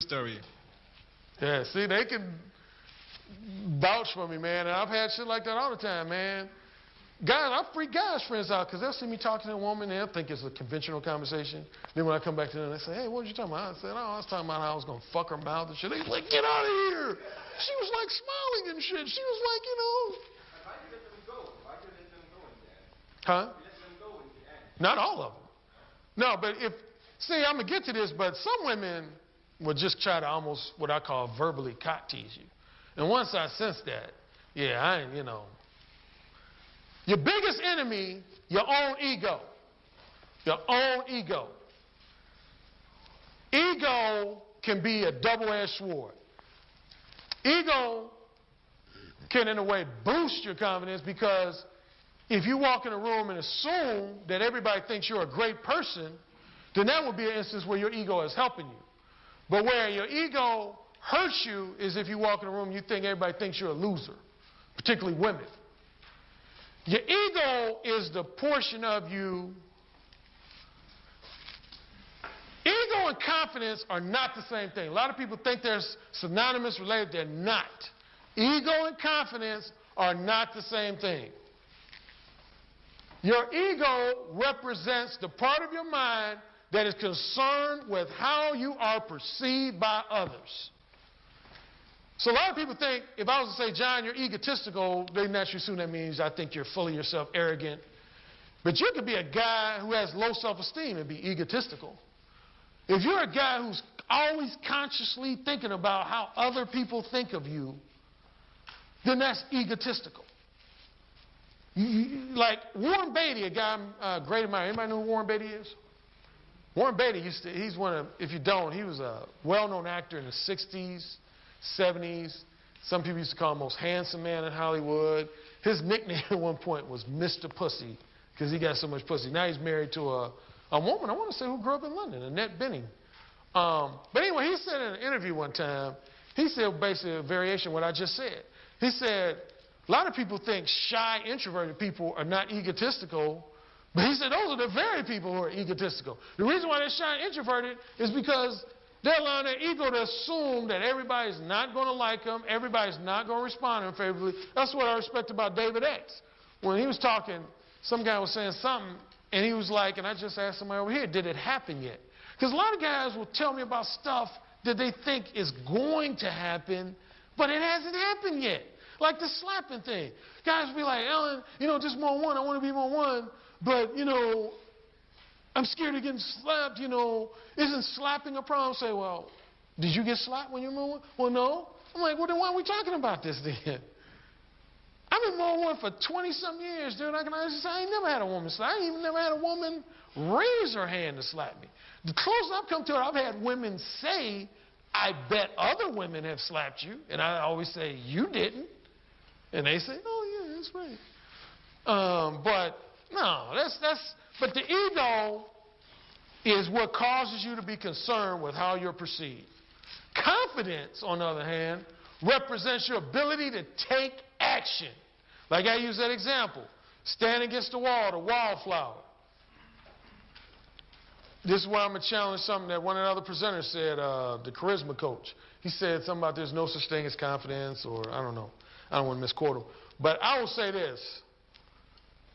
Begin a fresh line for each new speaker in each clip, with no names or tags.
story.
Yeah, see, they can vouch for me, man. And I've had shit like that all the time, man. Guys, I freak guys' friends out because they'll see me talking to a woman and they'll think it's a conventional conversation. Then when I come back to them, they say, hey, what were you talking about? I said, oh, I was talking about how I was going to fuck her mouth and shit. They like, get out of here. She was like smiling and shit. She was like, you know.
Why do you let them go? Why do you let them go in there?
Huh?
You let them go in the end.
Not all of them. No, but see, I'm going to get to this, but some women will just try to almost what I call verbally cock tease you. And once I sense that, yeah, I ain't, you know. Your biggest enemy, your own ego. Your own ego. Ego can be a double-edged sword. Ego can, in a way, boost your confidence because if you walk in a room and assume that everybody thinks you're a great person, then that would be an instance where your ego is helping you. But where your ego hurts you is if you walk in a room and you think everybody thinks you're a loser, particularly women. Your ego is the portion of you. Ego and confidence are not the same thing. A lot of people think they're synonymous, related. They're not. Ego and confidence are not the same thing. Your ego represents the part of your mind that is concerned with how you are perceived by others. So a lot of people think, if I was to say, John, you're egotistical, they naturally assume that means I think you're full of yourself, arrogant. But you could be a guy who has low self-esteem and be egotistical. If you're a guy who's always consciously thinking about how other people think of you, then that's egotistical. Like Warren Beatty, a guy I'm great admirer. Anybody know who Warren Beatty is? Warren Beatty, he's one of, if you don't, he was a well-known actor in the 60s, 70s. Some people used to call him the most handsome man in Hollywood. His nickname at one point was Mr. Pussy because he got so much pussy. Now he's married to a woman, I want to say, who grew up in London, Annette Bening. But anyway, he said in an interview one time, he said basically a variation of what I just said. He said, a lot of people think shy, introverted people are not egotistical, but he said those are the very people who are egotistical. The reason why they're shy and introverted is because they're allowing their ego to assume that everybody's not going to like them, everybody's not going to respond to them favorably. That's what I respect about David X. When he was talking, some guy was saying something, and he was like, and I just asked somebody over here, did it happen yet? Because a lot of guys will tell me about stuff that they think is going to happen, but it hasn't happened yet. Like the slapping thing. Guys will be like, Alan, you know, just more one, I want to be more one, but, you know, I'm scared of getting slapped, you know. Isn't slapping a problem? Say, well, did you get slapped when you were more one? Well, no. I'm like, well, then why are we talking about this then? I've been more one for 20-something years, dude. I can honestly say I ain't never had a woman slap. I ain't even never had a woman raise her hand to slap me. The closest I've come to it, I've had women say, I bet other women have slapped you. And I always say, you didn't. And they say, oh, yeah, that's right. But, no, but the ego is what causes you to be concerned with how you're perceived. Confidence, on the other hand, represents your ability to take action. Like I use that example. Stand against the wall, the wallflower. This is where I'm going to challenge something that one of the other presenters said, the charisma coach. He said something about there's no such thing as confidence, or I don't know. I don't want to misquote him. But I will say this.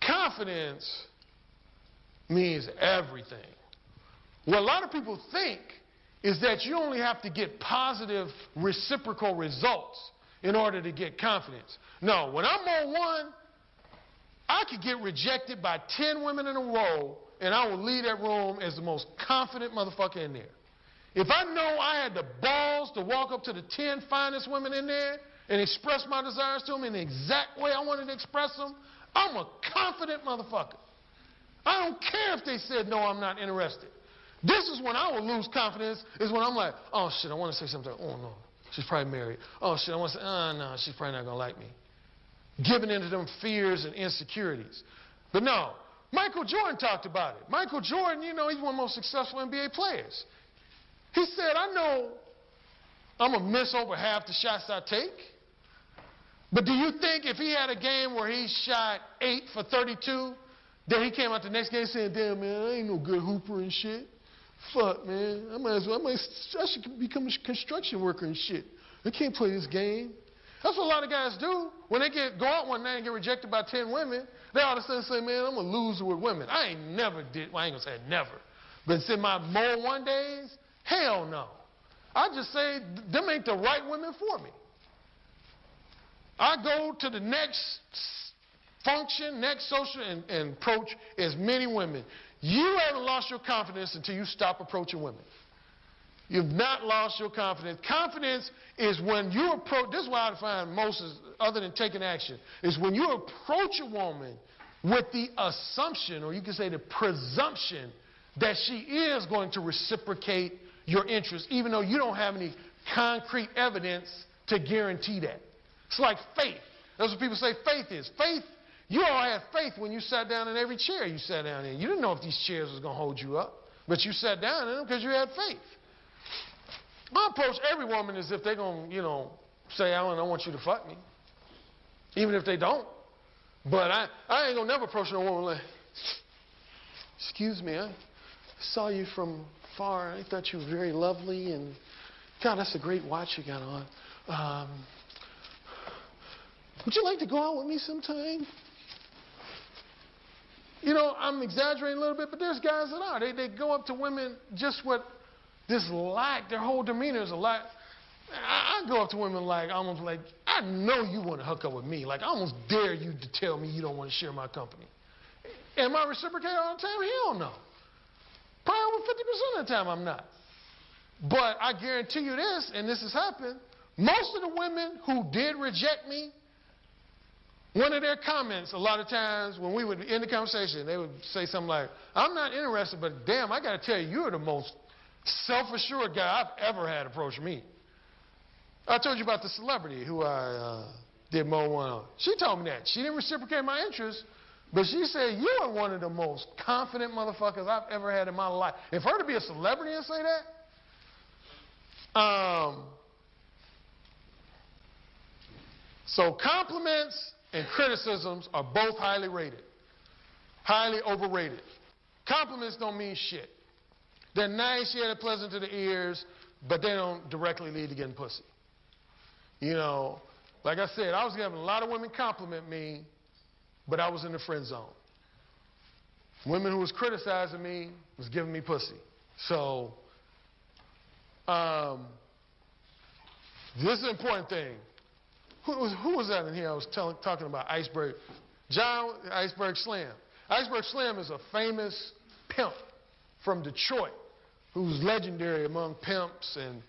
Confidence means everything. What a lot of people think is that you only have to get positive reciprocal results in order to get confidence. No, when I'm on one, I could get rejected by 10 women in a row, and I will leave that room as the most confident motherfucker in there. If I know I had the balls to walk up to the 10 finest women in there and express my desires to them in the exact way I wanted to express them, I'm a confident motherfucker. I don't care if they said, no, I'm not interested. This is when I will lose confidence, is when I'm like, oh, shit, I want to say something. Oh, no, she's probably married. Oh, shit, I want to say, oh, no, she's probably not going to like me. Giving into them fears and insecurities. But no, Michael Jordan talked about it. Michael Jordan, you know, he's one of the most successful NBA players. He said, I know I'm going to miss over half the shots I take. But do you think if he had a game where he shot 8 for 32, that he came out the next game saying, damn, man, I ain't no good hooper and shit? Fuck, man. I should become a construction worker and shit. I can't play this game. That's what a lot of guys do. When they go out one night and get rejected by 10 women, they all of a sudden say, man, I'm a loser with women. I ain't never did, well, I ain't going to say never. But in my Mode One days, hell no. I just say, them ain't the right women for me. I go to the next function, next social, and approach as many women. You haven't lost your confidence until you stop approaching women. You've not lost your confidence. Confidence is when you approach, this is why I find most, other than taking action, is when you approach a woman with the assumption, or you can say the presumption, that she is going to reciprocate your interest, even though you don't have any concrete evidence to guarantee that. It's like faith. That's what people say faith is. Faith, you all had faith when you sat down in every chair you sat down in. You didn't know if these chairs was going to hold you up, but you sat down in them because you had faith. I approach every woman as if they're going to, say, Alan, I want you to fuck me. Even if they don't. But I ain't going to never approach no woman like, excuse me, I saw you from far. I thought you were very lovely. And, God, that's a great watch you got on. Would you like to go out with me sometime? I'm exaggerating a little bit, but there's guys that are. They go up to women just with this lack. Their whole demeanor is a lack. I go up to women almost like, I know you want to hook up with me. Like, I almost dare you to tell me you don't want to share my company. Am I reciprocating all the time? Hell no. Probably over 50% of the time I'm not. But I guarantee you this, and this has happened, most of the women who did reject me, one of their comments, a lot of times when we would end the conversation, they would say something like, I'm not interested, but damn, I got to tell you, you're the most self-assured guy I've ever had approach me. I told you about the celebrity who I did Mode One on. She told me that. She didn't reciprocate my interest, but she said, you are one of the most confident motherfuckers I've ever had in my life. And for her to be a celebrity and say that, so compliments and criticisms are both highly rated, highly overrated. Compliments don't mean shit. They're nice, yeah, they're pleasant to the ears, but they don't directly lead to getting pussy. Like I said, I was having a lot of women compliment me, but I was in the friend zone. Women who was criticizing me was giving me pussy. So, this is an important thing. Who was that in here I was talking about? Iceberg. John Iceberg Slam. Iceberg Slam is a famous pimp from Detroit who's legendary among pimps, and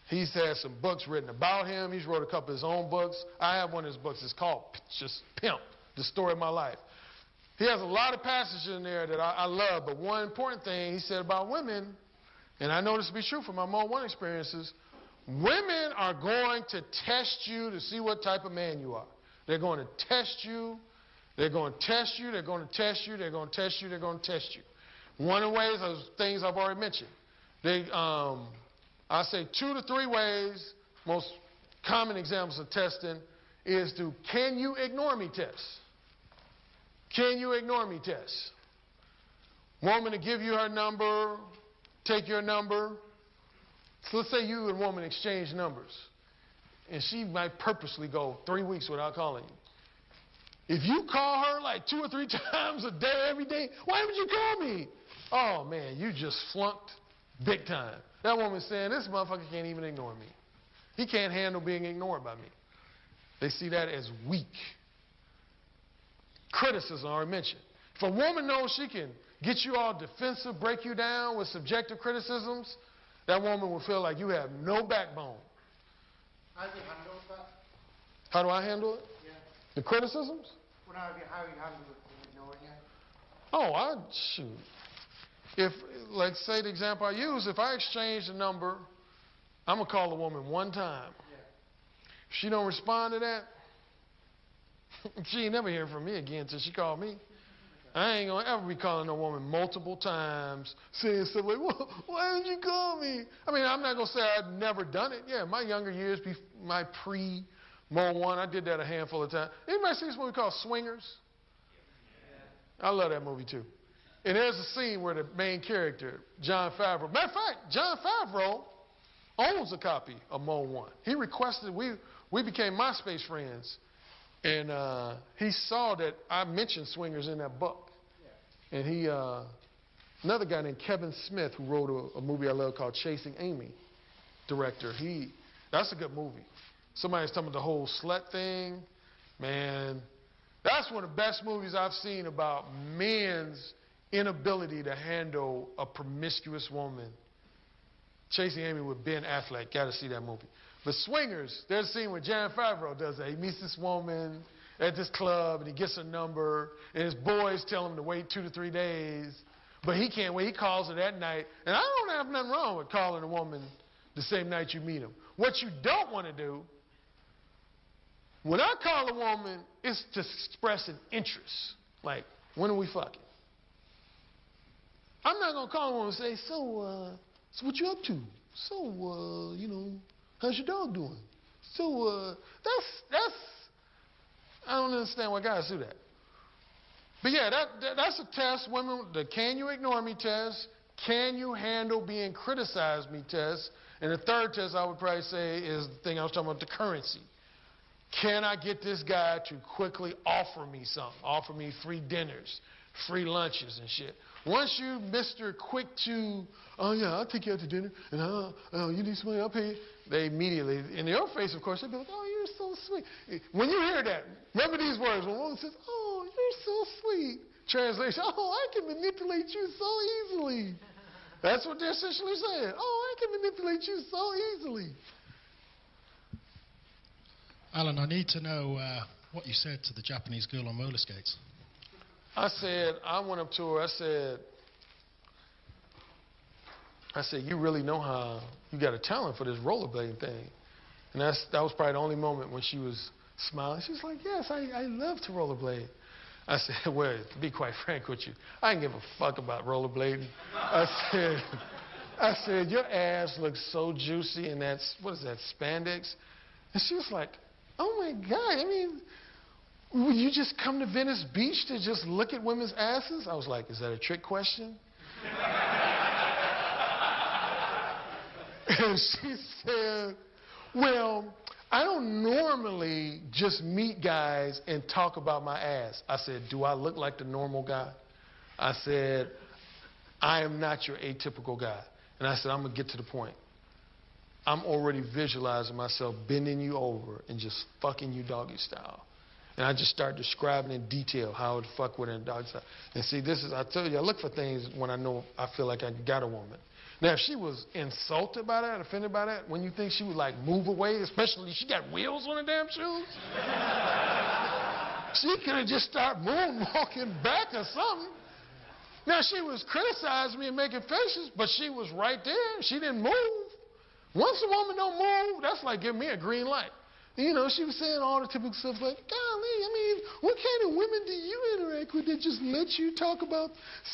he's had some books written about him. He's wrote a couple of his own books. I have one of his books. It's called just Pimp, The Story of My Life. He has a lot of passages in there that I love, but one important thing he said about women, and I know this to be true from my Mode One experiences, women are going to test you to see what type of man you are. They're going to test you. They're going to test you. They're going to test you. They're going to test you. They're going to test you. One of the ways are things I've already mentioned. I say 2 to 3 ways, most common examples of testing, is to can you ignore me test. Can you ignore me test. Woman to give you her number, take your number. So let's say you and a woman exchange numbers, and she might purposely go 3 weeks without calling you. If you call her like 2 or 3 times a day, every day, why haven't you called me? Oh, man, you just flunked big time. That woman's saying, this motherfucker can't even ignore me. He can't handle being ignored by me. They see that as weak. Criticism, I already mentioned. If a woman knows she can get you all defensive, break you down with subjective criticisms, that woman will feel like you have no backbone.
How do you handle that?
How do I handle it?
Yeah.
The criticisms?
Well, how you handle it ignoring you?
Oh, shoot. If, like, say the example I use, if I exchange the number, I'm going to call a woman one time.
Yeah.
If she don't respond to that, she ain't never hearing from me again until she called me. I ain't going to ever be calling no woman multiple times, saying stuff like, well, why didn't you call me? I mean, I'm not going to say I've never done it. Yeah, my younger years, my pre-Mode One, I did that a handful of times. Anybody see this movie called Swingers? Yeah. I love that movie, too. And there's a scene where the main character, Jon Favreau, matter of fact, Jon Favreau owns a copy of Mode One. He requested, we became MySpace friends, and he saw that I mentioned swingers in that book. And he, another guy named Kevin Smith, who wrote a movie I love called Chasing Amy, director, that's a good movie. Somebody's talking about the whole slut thing. Man, that's one of the best movies I've seen about men's inability to handle a promiscuous woman. Chasing Amy with Ben Affleck. Got to see that movie. But Swingers, there's a scene where Jon Favreau does that. He meets this woman at this club, and he gets a number, and his boys tell him to wait 2 to 3 days. But he can't wait. He calls her that night. And I don't have nothing wrong with calling a woman the same night you meet him. What you don't want to do, when I call a woman, it's to express an interest. Like, when are we fucking? I'm not going to call a woman and say, so what you up to? So, how's your dog doing? So, that's, I don't understand why guys do that. But yeah, that's a test, women, the can you ignore me test, can you handle being criticized me test, and the third test I would probably say is the thing I was talking about, the currency. Can I get this guy to quickly offer me something, offer me free dinners, free lunches and shit? Once you Mr. Quick to, oh yeah, I'll take you out to dinner, and you need some money, I'll pay you. They immediately, in your face, of course, they'll be like, oh, you're so sweet. When you hear that, remember these words. When a woman says, oh, you're so sweet. Translation, oh, I can manipulate you so easily. That's what they're essentially saying. Oh, I can manipulate you so easily.
Alan, I need to know what you said to the Japanese girl on roller skates.
I went up to her, I said, you really know how you got a talent for this rollerblading thing. And that was probably the only moment when she was smiling. She was like, yes, I love to rollerblade. I said, well, to be quite frank with you, I didn't give a fuck about rollerblading. I said, your ass looks so juicy in that, what is that, spandex? And she was like, oh my God, I mean, would you just come to Venice Beach to just look at women's asses? I was like, is that a trick question? And she said, well, I don't normally just meet guys and talk about my ass. I said, do I look like the normal guy? I said, I am not your atypical guy. And I said, I'm going to get to the point. I'm already visualizing myself bending you over and just fucking you doggy style. And I just start describing in detail how I would fuck with her in doggy style. And see, I tell you, I look for things when I feel like I got a woman. Now, if she was insulted by that, offended by that, when you think she would like move away, especially she got wheels on her damn shoes, she could have just started moonwalking back or something. Now, she was criticizing me and making faces, but she was right there. She didn't move. Once a woman don't move, that's like giving me a green light. You know, she was saying all the typical stuff like, golly, I mean, what kind of women do you interact with that just let you talk about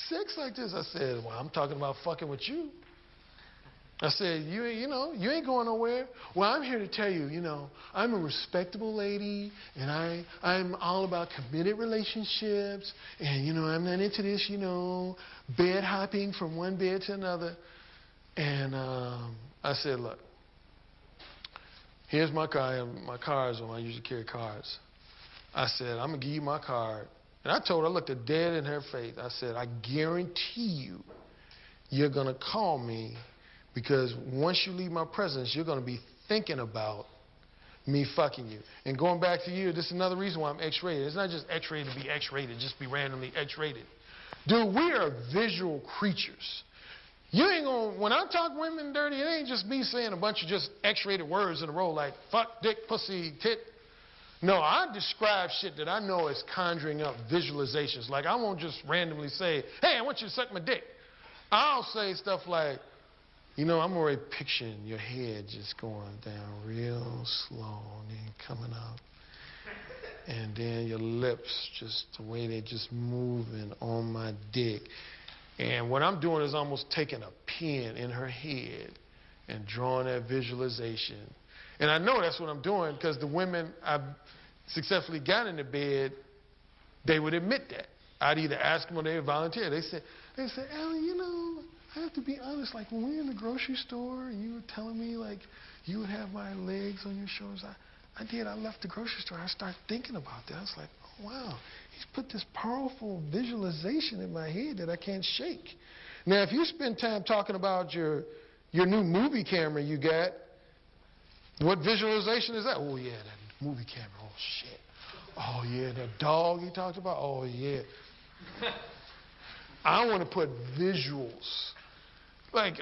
sex like this? I said, well, I'm talking about fucking with you. I said, you ain't going nowhere. Well, I'm here to tell you, I'm a respectable lady, and I'm all about committed relationships, and, I'm not into this, bed hopping from one bed to another. And I said, look, here's my card. My cards on. I usually carry cards. I said, I'm going to give you my card. And I told her, I looked her dead in her face. I said, I guarantee you're going to call me because once you leave my presence, you're going to be thinking about me fucking you. And going back to you, this is another reason why I'm X-rated. It's not just X-rated to be X-rated, just be randomly X-rated. Dude, we are visual creatures. You ain't gonna, when I talk women dirty, it ain't just me saying a bunch of just X-rated words in a row like fuck, dick, pussy, tit. No, I describe shit that I know is conjuring up visualizations. Like I won't just randomly say, hey, I want you to suck my dick. I'll say stuff like, I'm already picturing your head just going down real slow and then coming up. And then your lips, just the way they're just moving on my dick. And what I'm doing is almost taking a pen in her head and drawing that visualization. And I know that's what I'm doing because the women I've successfully got into bed, they would admit that. I'd either ask them or they'd volunteer. They said, Alan, you know, I have to be honest, like when we were in the grocery store and you were telling me like you would have my legs on your shoulders, I did. I left the grocery store. I started thinking about that. I was like, oh, wow, he's put this powerful visualization in my head that I can't shake. Now, if you spend time talking about your new movie camera you got, what visualization is that? Oh, yeah, that movie camera. Oh, shit. Oh, yeah, that dog he talked about. Oh, yeah. I want to put visuals. Like,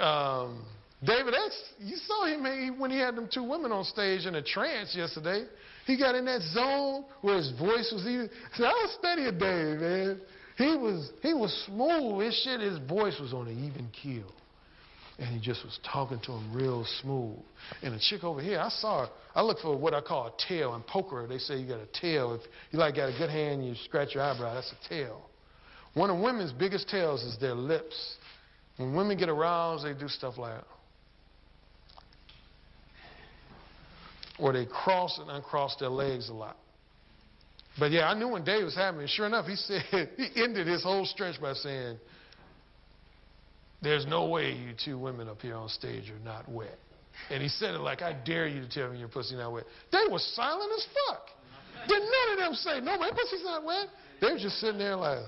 David X, you saw him when he had them two women on stage in a trance yesterday. He got in that zone where his voice was even. I was studying Dave, man. He was smooth. His voice was on an even keel. And he just was talking to him real smooth. And the chick over here, I saw her. I look for what I call a tail. In poker, they say you got a tail. If you like got a good hand, you scratch your eyebrow, that's a tail. One of women's biggest tails is their lips. When women get aroused, they do stuff like that. Or they cross and uncross their legs a lot. But yeah, I knew when Dave was having it. Sure enough, he ended his whole stretch by saying, there's no way you two women up here on stage are not wet. And he said it like, I dare you to tell me your pussy not wet. They were silent as fuck. Did none of them say, no, my pussy's not wet? They were just sitting there like,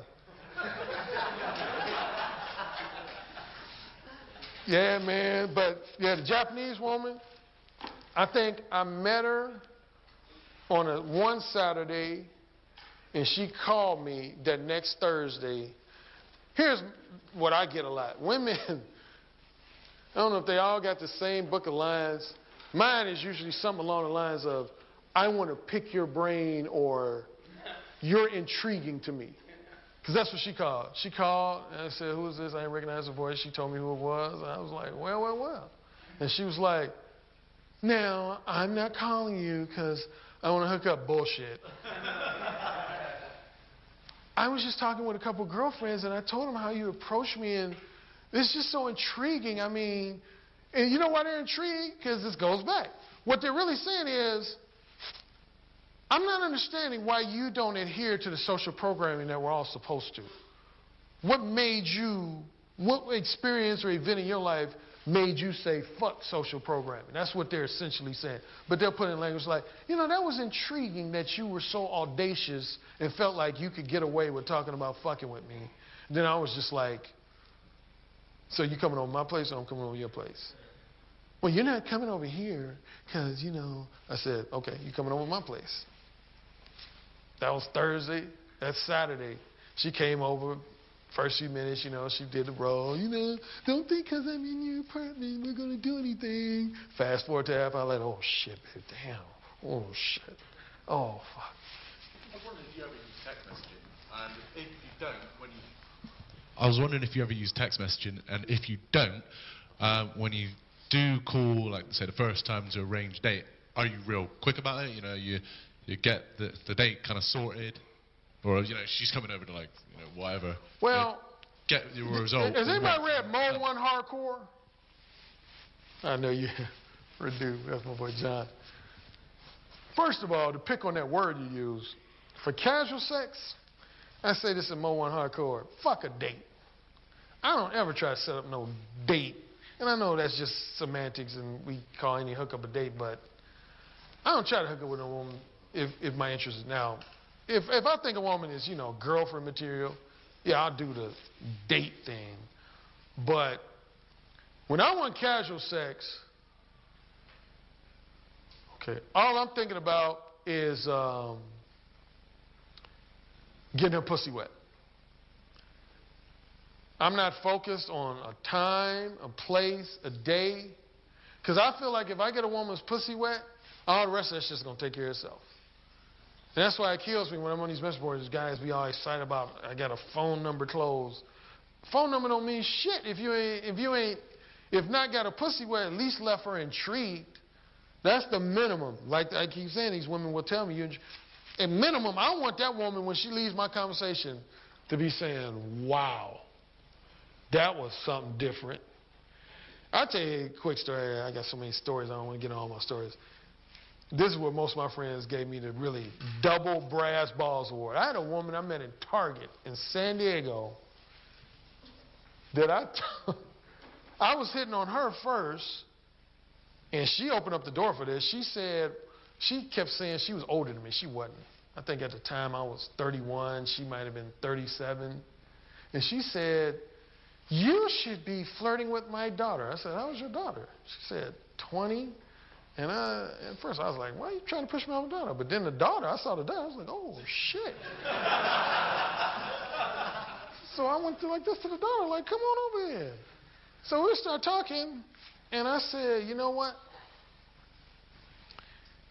yeah, man. But yeah, the Japanese woman, I think I met her on one Saturday, and she called me that next Thursday. Here's what I get a lot. Women, I don't know if they all got the same book of lines. Mine is usually something along the lines of, I want to pick your brain, or you're intriguing to me. Because that's what she called. She called, and I said, who is this? I didn't recognize her voice. She told me who it was. And I was like, well. And she was like, now, I'm not calling you because I want to hook up. Bullshit. I was just talking with a couple of girlfriends, and I told them how you approached me, and it's just so intriguing. I mean, and you know why they're intrigued? Because this goes back. What they're really saying is, I'm not understanding why you don't adhere to the social programming that we're all supposed to. What experience or event in your life made you say, fuck social programming? That's what they're essentially saying. But they'll put in language like, you know, that was intriguing that you were so audacious and felt like you could get away with talking about fucking with me. And then I was just like, so you coming over my place or I'm coming over your place? Well, you're not coming over here because, you know, I said, okay, you coming over my place. That was Thursday. That's Saturday. She came over. First few minutes, you know, she did the roll. You know, don't think because I'm in your apartment we're going to do anything. Fast forward to half hour later, oh, shit, babe, damn. Oh, shit. Oh, fuck.
I was wondering if you ever use text messaging. And if you don't, when you...
I was wondering if you ever use text messaging. And if you don't, when you do call, like, say, the first time to arrange a date, are you real quick about it? You know, you get the date kind of sorted? Or, you know, she's coming over to, like, you know, whatever.
Well,
get your result.
Has anybody read Mode One Hardcore? I know you do. That's my boy John. First of all, to pick on that word you use, for casual sex, I say this in Mode One Hardcore, fuck a date. I don't ever try to set up no date. And I know that's just semantics and we call any hookup a date, but I don't try to hook up with a woman if my interest is now. If I think a woman is, you know, girlfriend material, yeah, I'll do the date thing. But when I want casual sex, okay, all I'm thinking about is getting her pussy wet. I'm not focused on a time, a place, a day. Because I feel like if I get a woman's pussy wet, all the rest of that shit's going to take care of itself. And that's why it kills me when I'm on these message boards. Guys be all excited about, I got a phone number closed. Phone number don't mean shit if not got a pussy wet, at least left her intrigued. That's the minimum. Like I keep saying, these women will tell me, at minimum, I want that woman when she leaves my conversation to be saying, wow, that was something different. I'll tell you a quick story. I got so many stories. I don't want to get on all my stories. this is what most of my friends gave me the really double brass balls award. I had a woman I met in Target in San Diego that I was hitting on her first, and she opened up the door for this. She kept saying she was older than me. She wasn't. I think at the time I was 31. She might have been 37. And she said, "You should be flirting with my daughter." I said, "How old's your daughter?" She said, 20. And at first I was like, "Why are you trying to push me on my daughter?" But then I saw the daughter. I was like, "Oh, shit." So I went like this to the daughter, like, "Come on over here." So we started talking, and I said, "You know what?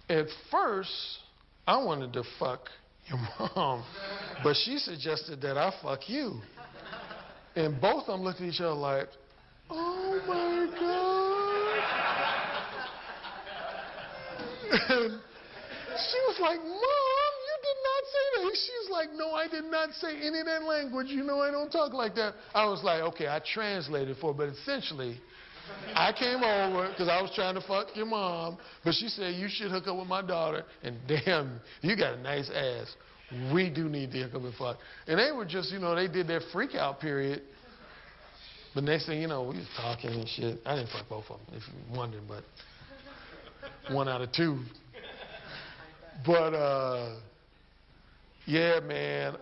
At first, I wanted to fuck your mom, but she suggested that I fuck you." And both of them looked at each other like, "Oh my God." And she was like, "Mom, you did not say that." She was like, "No, I did not say any of that language. You know I don't talk like that." I was like, "Okay, I translated for her," but essentially, I came over because I was trying to fuck your mom, but she said, "You should hook up with my daughter, and damn, you got a nice ass. We do need to hook up and fuck." And they were just, they did their freak out period. But next thing you know, we was talking and shit. I didn't fuck both of them, if you're wondering, but 1 out of 2. But, yeah, man.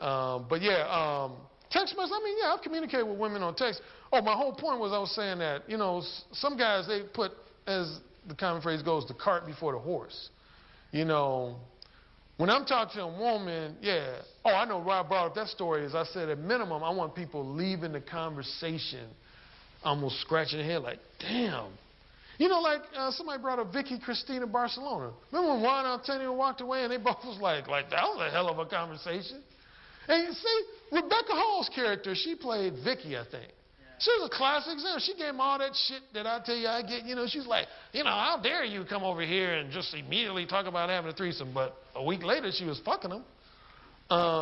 Text message, I've communicated with women on text. Oh, my whole point was I was saying that, some guys, they put, as the common phrase goes, the cart before the horse. When I'm talking to a woman, I know why I brought up that story is I said at minimum, I want people leaving the conversation almost scratching their head like, damn. Somebody brought up Vicky Cristina Barcelona. Remember when Juan Antonio walked away and they both was like, that was a hell of a conversation. And you see, Rebecca Hall's character, she played Vicky, I think. She was a classic example. She gave him all that shit that I tell you I get. She's like, how dare you come over here and just immediately talk about having a threesome. But a week later, she was fucking him.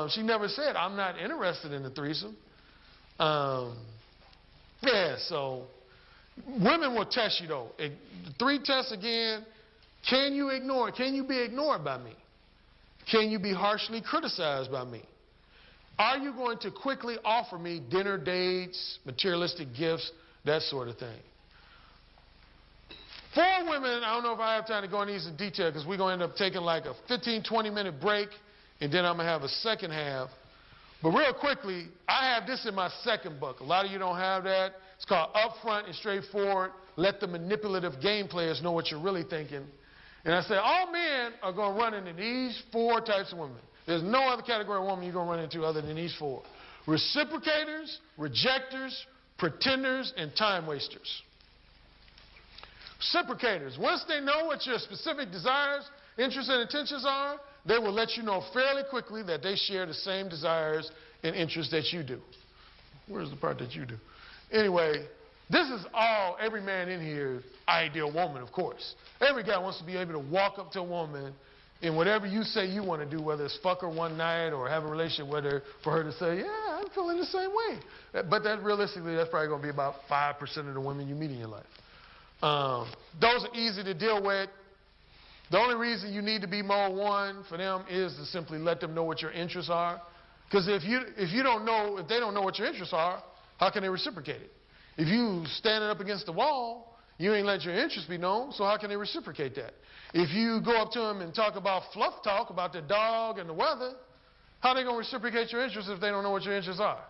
She never said, I'm not interested in the threesome. So women will test you, though. 3 tests again. Can you ignore it? Can you be ignored by me? Can you be harshly criticized by me? Are you going to quickly offer me dinner dates, materialistic gifts, that sort of thing? For women, I don't know if I have time to go into these in detail because we're going to end up taking like a 15, 20-minute break, and then I'm going to have a second half. But real quickly, I have this in my second book. A lot of you don't have that. It's called Upfront and Straightforward. Let the manipulative game players know what you're really thinking. And I said, all men are going to run into these 4 types of women. There's no other category of woman you're going to run into other than these 4. Reciprocators, rejectors, pretenders, and time wasters. Reciprocators. Once they know what your specific desires, interests, and intentions are, they will let you know fairly quickly that they share the same desires and interests that you do. Where's the part that you do? Anyway, this is all every man in here's ideal woman, of course. Every guy wants to be able to walk up to a woman and whatever you say you want to do, whether it's fuck her one night or have a relationship with her, for her to say, yeah, I'm feeling the same way. But that realistically, that's probably going to be about 5% of the women you meet in your life. Those are easy to deal with. The only reason you need to be mode 1 for them is to simply let them know what your interests are. Because if they don't know what your interests are, how can they reciprocate it? If you standing up against the wall, you ain't let your interests be known, so how can they reciprocate that? If you go up to them and talk about fluff talk, about the dog and the weather, how are they going to reciprocate your interests if they don't know what your interests are?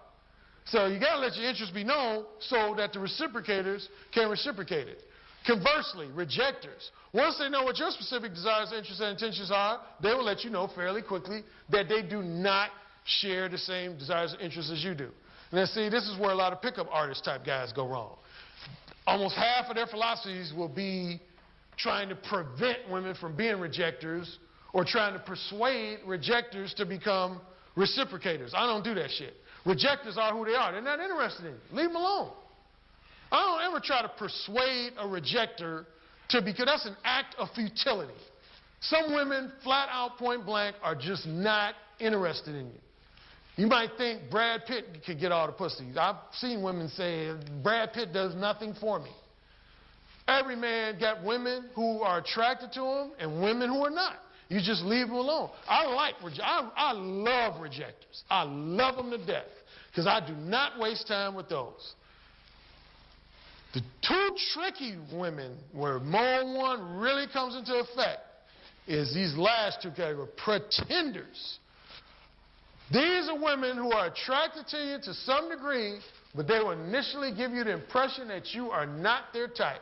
So you got to let your interests be known so that the reciprocators can reciprocate it. Conversely, rejectors, once they know what your specific desires, interests, and intentions are, they will let you know fairly quickly that they do not share the same desires and interests as you do. And then see, this is where a lot of pickup artist type guys go wrong. Almost half of their philosophies will be trying to prevent women from being rejectors or trying to persuade rejectors to become reciprocators. I don't do that shit. Rejectors are who they are. They're not interested in you. Leave them alone. I don't ever try to persuade a rejector because that's an act of futility. Some women, flat out, point blank, are just not interested in you. You might think Brad Pitt could get all the pussy. I've seen women say, Brad Pitt does nothing for me. Every man got women who are attracted to him and women who are not. You just leave them alone. I love rejectors. I love them to death because I do not waste time with those. The two tricky women where Mode One really comes into effect is these last two categories, pretenders. These are women who are attracted to you to some degree, but they will initially give you the impression that you are not their type.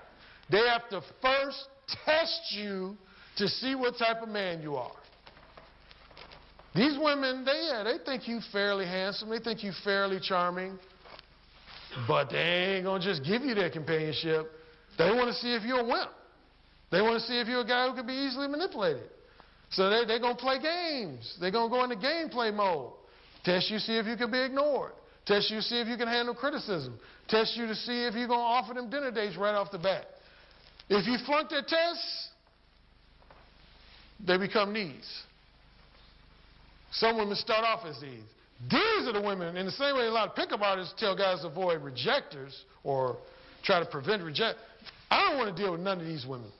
They have to first test you to see what type of man you are. These women, they think you fairly handsome, they think you fairly charming, but they ain't gonna just give you their companionship. They want to see if you're a wimp. They want to see if you're a guy who can be easily manipulated. So they're gonna play games. They're gonna go into gameplay mode. Test you, see if you can be ignored. Test you, see if you can handle criticism. Test you to see if you're gonna offer them dinner dates right off the bat. If you flunk their tests, they become these. Some women start off as these. These are the women, in the same way a lot of pickup artists tell guys to avoid rejectors or try to prevent reject. I don't want to deal with none of these women.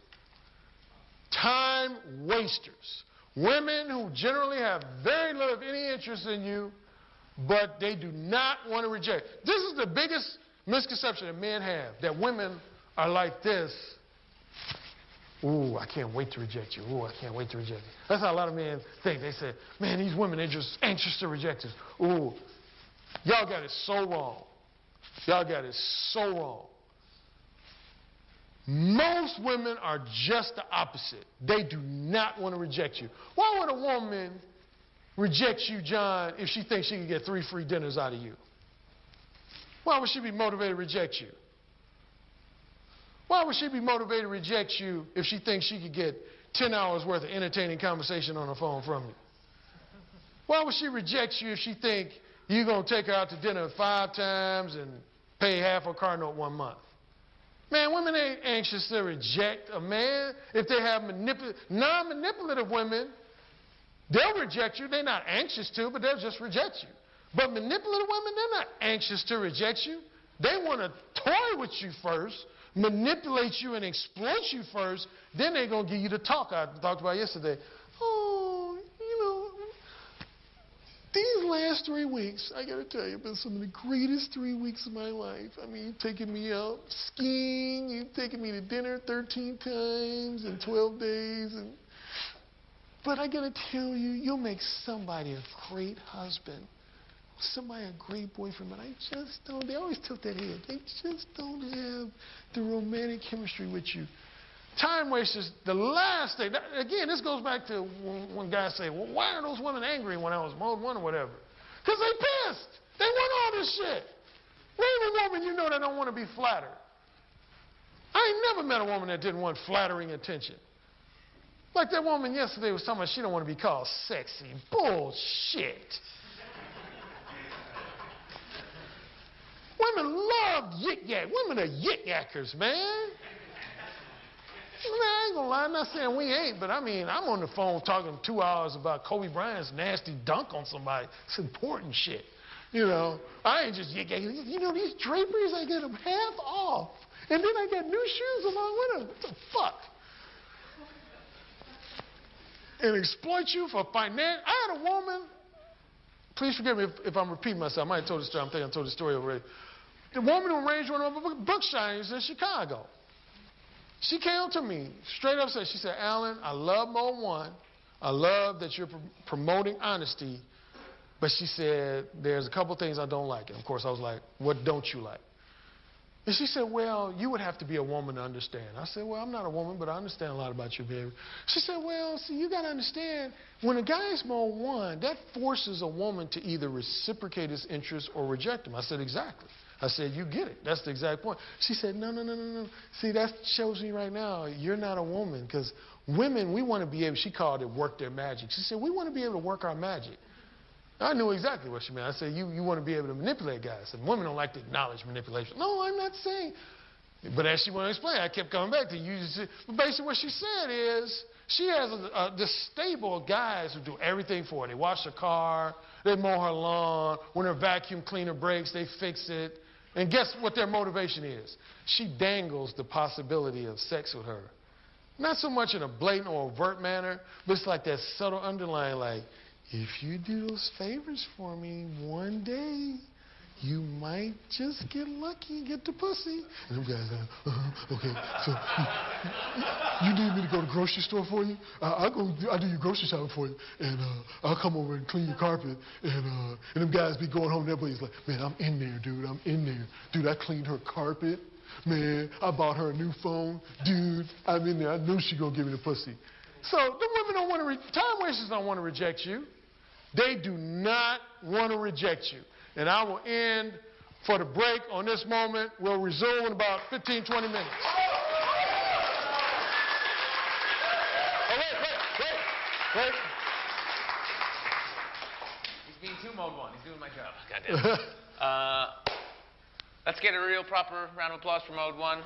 Time wasters. Women who generally have very little of any interest in you, but they do not want to reject. This is the biggest misconception that men have, that women are like this. Ooh, I can't wait to reject you. Ooh, I can't wait to reject you. That's how a lot of men think. They say, man, these women, they're just anxious to reject us. Ooh, y'all got it so wrong. Y'all got it so wrong. Most women are just the opposite. They do not want to reject you. Why would a woman reject you, John, if she thinks she can get 3 free dinners out of you? Why would she be motivated to reject you? Why would she be motivated to reject you if she thinks she could get 10 hours worth of entertaining conversation on the phone from you? Why would she reject you if she thinks you're going to take her out to dinner 5 times and pay half her car note 1 month? Man, women ain't anxious to reject a man. If they have non-manipulative women, they'll reject you. They're not anxious to, but they'll just reject you. But manipulative women, they're not anxious to reject you. They want to toy with you first, manipulate you and exploit you first, then they're going to give you the talk I talked about yesterday. Oh, you know, these last 3 weeks, I got to tell you, have been some of the greatest 3 weeks of my life. I mean, you've taken me out skiing, you've taken me to dinner 13 times in 12 days. But I got to tell you, you'll make somebody a great husband. Somebody a great boyfriend, but I just don't. They always tilt that head. They just don't have the romantic chemistry with you. Time wasters, the last thing. Again, this goes back to when guys say, well, why are those women angry when I was Mode One or whatever? Because they pissed. They want all this shit. Name a woman you know that don't want to be flattered. I ain't never met a woman that didn't want flattering attention. Like that woman yesterday was talking about she don't want to be called sexy. Bullshit. Women love yik-yak. Women are yik-yackers, man. I ain't gonna lie, I'm not saying we ain't, but I mean, I'm on the phone talking 2 hours about Kobe Bryant's nasty dunk on somebody. It's important shit. You know, I ain't just yik-yakking. You know, these draperies, I get them half off. And then I get new shoes along with them. What the fuck? And exploit you for finance. I had a woman, please forgive me if I'm repeating myself. I might have told this story. I'm thinking I told this story already. The woman who arranged one of my book signings in Chicago. She came to me, straight up said, she said, Alan, I love Mode One. I love that you're promoting honesty. But she said, there's a couple things I don't like. And of course, I was like, what don't you like? And she said, well, you would have to be a woman to understand. I said, well, I'm not a woman, but I understand a lot about your behavior. She said, well, see, you got to understand, when a guy's Mode One, that forces a woman to either reciprocate his interest or reject him. I said, exactly. I said, you get it. That's the exact point. She said, no. See, that shows me right now you're not a woman, because women, we want to be able, she called it work their magic. She said, we want to be able to work our magic. I knew exactly what she meant. I said, you want to be able to manipulate guys. And women don't like to acknowledge manipulation. No, I'm not saying. But as she wanted to explain, I kept coming back to you. But basically what she said is, she has this stable of guys who do everything for her. They wash her car, they mow her lawn. When her vacuum cleaner breaks, they fix it. And guess what their motivation is? She dangles the possibility of sex with her. Not so much in a blatant or overt manner, but it's like that subtle underlying, like, if you do those favors for me one day, you might just get lucky and get the pussy. And them guys are, okay, so you need me to go to the grocery store for you? I'll do your grocery shopping for you, and I'll come over and clean your carpet. And them guys be going home, and everybody's like, man, I'm in there, dude, I'm in there. Dude, I cleaned her carpet. Man, I bought her a new phone. Dude, I'm in there. I knew she gonna give me the pussy. So the women don't want to, time wasters don't want to reject you. They do not want to reject you. And I will end for the break on this moment. We'll resume in about 15, 20 minutes. Oh, wait.
He's being too mode one. He's doing my job. Goddamn. Let's get a real proper round of applause for mode one.